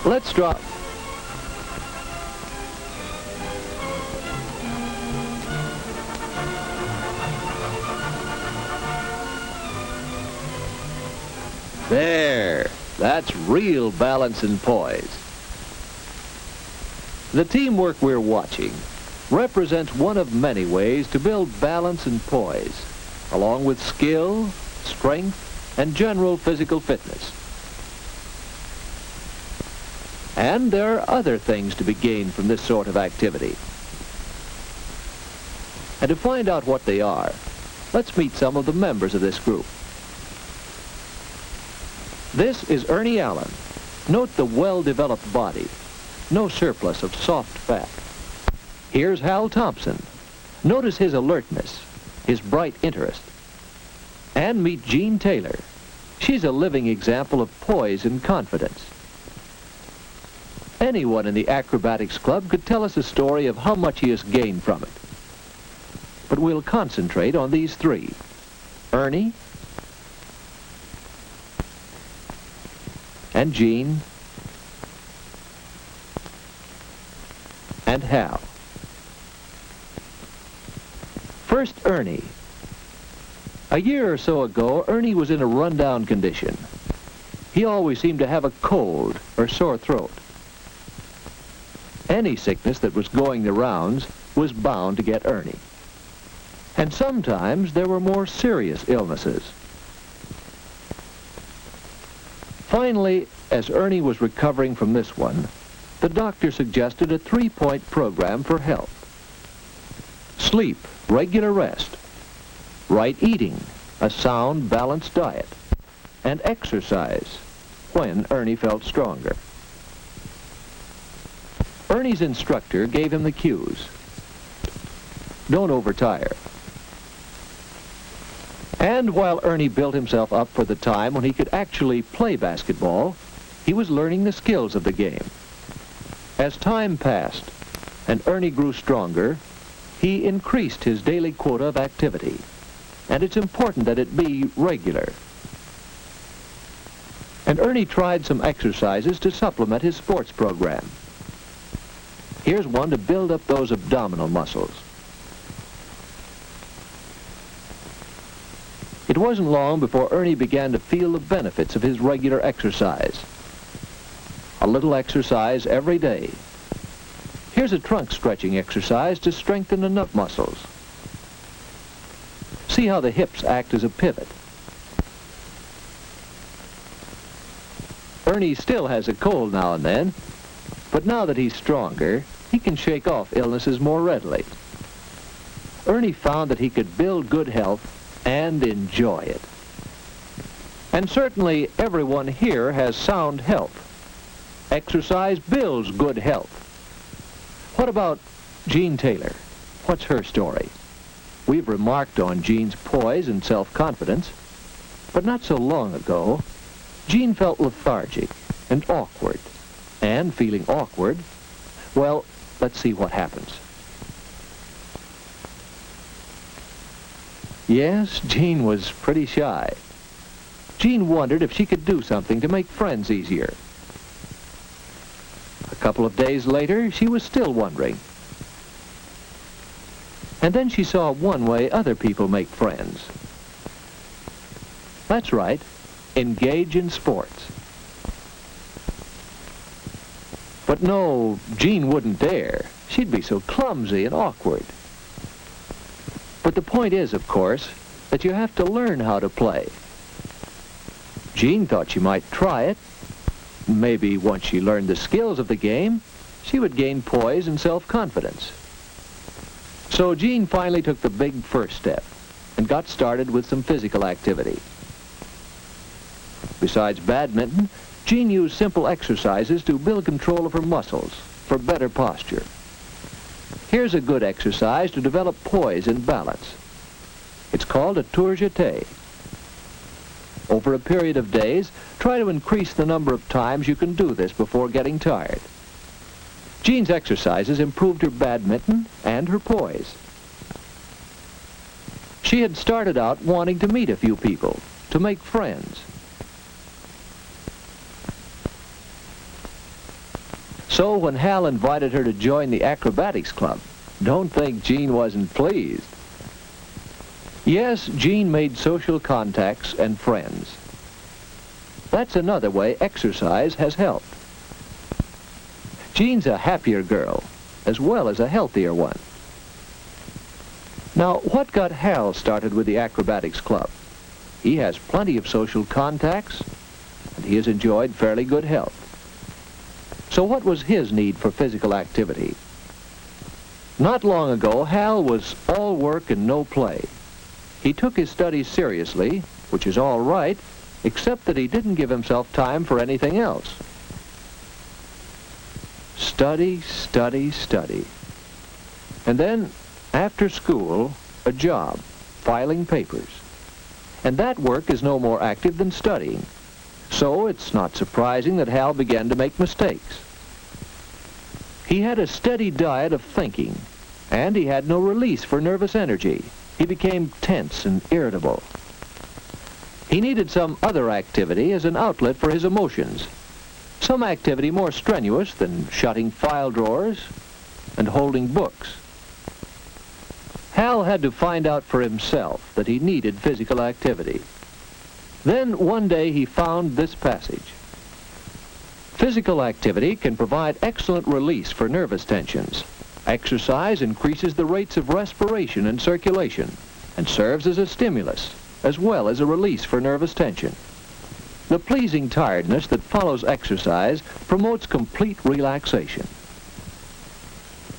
Let's drop. There. That's real balance and poise. The teamwork we're watching represents one of many ways to build balance and poise, along with skill, strength, and general physical fitness. And there are other things to be gained from this sort of activity. And to find out what they are, let's meet some of the members of this group. This is Ernie Allen. Note the well-developed body, no surplus of soft fat. Here's Hal Thompson. Notice his alertness, his bright interest. And meet Jean Taylor. She's a living example of poise and confidence. Anyone in the Acrobatics Club could tell us a story of how much he has gained from it. But we'll concentrate on these three: Ernie, and Jean, and Hal. First, Ernie. A year or so ago, Ernie was in a run-down condition. He always seemed to have a cold or sore throat. Any sickness that was going the rounds was bound to get Ernie. And sometimes there were more serious illnesses. Finally, as Ernie was recovering from this one, the doctor suggested a 3-point program for health. Sleep, regular rest, right eating, a sound, balanced diet, and exercise when Ernie felt stronger. Ernie's instructor gave him the cues. Don't overtire. And while Ernie built himself up for the time when he could actually play basketball, he was learning the skills of the game. As time passed and Ernie grew stronger, he increased his daily quota of activity. And it's important that it be regular. And Ernie tried some exercises to supplement his sports program. Here's one to build up those abdominal muscles. It wasn't long before Ernie began to feel the benefits of his regular exercise. A little exercise every day. Here's a trunk stretching exercise to strengthen the nut muscles. See how the hips act as a pivot. Ernie still has a cold now and then, but now that he's stronger, he can shake off illnesses more readily. Ernie found that he could build good health and enjoy it. And certainly everyone here has sound health. Exercise builds good health. What about Jean Taylor? What's her story? We've remarked on Jean's poise and self-confidence, but not so long ago, Jean felt lethargic and awkward. And feeling awkward, well, let's see what happens. Yes, Jean was pretty shy. Jean wondered if she could do something to make friends easier. A couple of days later, she was still wondering. And then she saw one way other people make friends. That's right, engage in sports. But no, Jean wouldn't dare. She'd be so clumsy and awkward. But the point is, of course, that you have to learn how to play. Jean thought she might try it. Maybe once she learned the skills of the game, she would gain poise and self-confidence. So Jean finally took the big first step and got started with some physical activity. Besides badminton, Jean used simple exercises to build control of her muscles for better posture. Here's a good exercise to develop poise and balance. It's called a tour jeté. Over a period of days, try to increase the number of times you can do this before getting tired. Jean's exercises improved her badminton and her poise. She had started out wanting to meet a few people, to make friends. So when Hal invited her to join the acrobatics club, don't think Jean wasn't pleased. Yes, Jean made social contacts and friends. That's another way exercise has helped. Jean's a happier girl, as well as a healthier one. Now, what got Hal started with the acrobatics club? He has plenty of social contacts, and he has enjoyed fairly good health. So what was his need for physical activity? Not long ago, Hal was all work and no play. He took his studies seriously, which is all right, except that he didn't give himself time for anything else. Study, study, study. And then, after school, a job, filing papers. And that work is no more active than studying. So it's not surprising that Hal began to make mistakes. He had a steady diet of thinking, and he had no release for nervous energy. He became tense and irritable. He needed some other activity as an outlet for his emotions. Some activity more strenuous than shutting file drawers and holding books. Hal had to find out for himself that he needed physical activity. Then one day he found this passage. Physical activity can provide excellent release for nervous tensions. Exercise increases the rates of respiration and circulation and serves as a stimulus as well as a release for nervous tension. The pleasing tiredness that follows exercise promotes complete relaxation.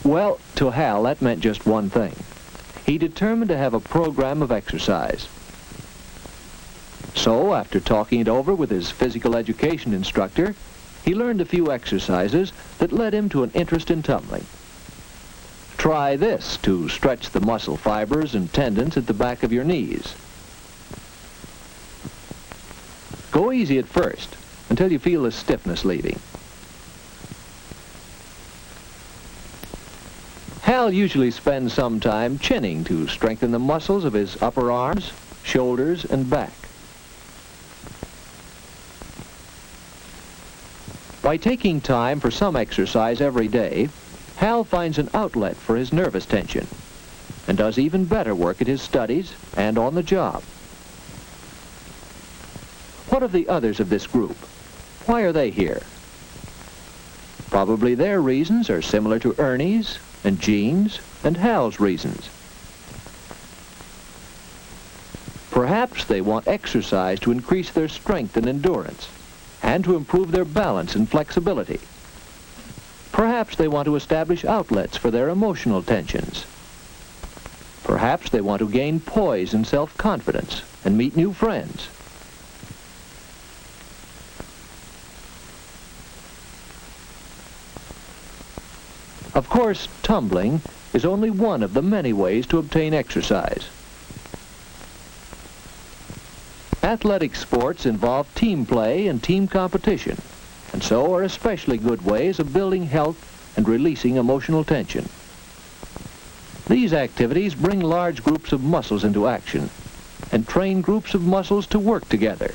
Well, to Hal, that meant just one thing. He determined to have a program of exercise. So, after talking it over with his physical education instructor, he learned a few exercises that led him to an interest in tumbling. Try this to stretch the muscle fibers and tendons at the back of your knees. Go easy at first, until you feel the stiffness leaving. Hal usually spends some time chinning to strengthen the muscles of his upper arms, shoulders, and back. By taking time for some exercise every day, Hal finds an outlet for his nervous tension and does even better work at his studies and on the job. What of the others of this group? Why are they here? Probably their reasons are similar to Ernie's and Jean's and Hal's reasons. Perhaps they want exercise to increase their strength and endurance and to improve their balance and flexibility. Perhaps they want to establish outlets for their emotional tensions. Perhaps they want to gain poise and self-confidence and meet new friends. Of course, tumbling is only one of the many ways to obtain exercise. Athletic sports involve team play and team competition, and so are especially good ways of building health and releasing emotional tension. These activities bring large groups of muscles into action and train groups of muscles to work together.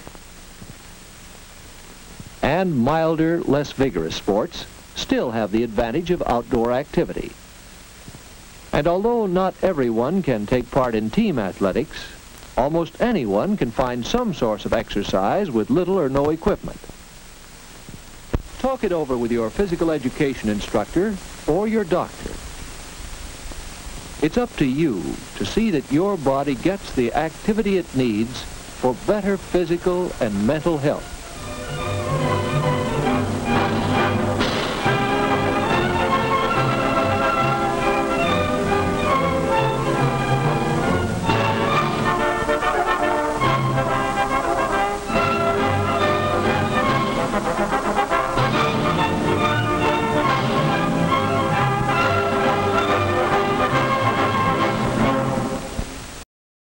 And milder, less vigorous sports still have the advantage of outdoor activity. And although not everyone can take part in team athletics, almost anyone can find some source of exercise with little or no equipment. Talk it over with your physical education instructor or your doctor. It's up to you to see that your body gets the activity it needs for better physical and mental health.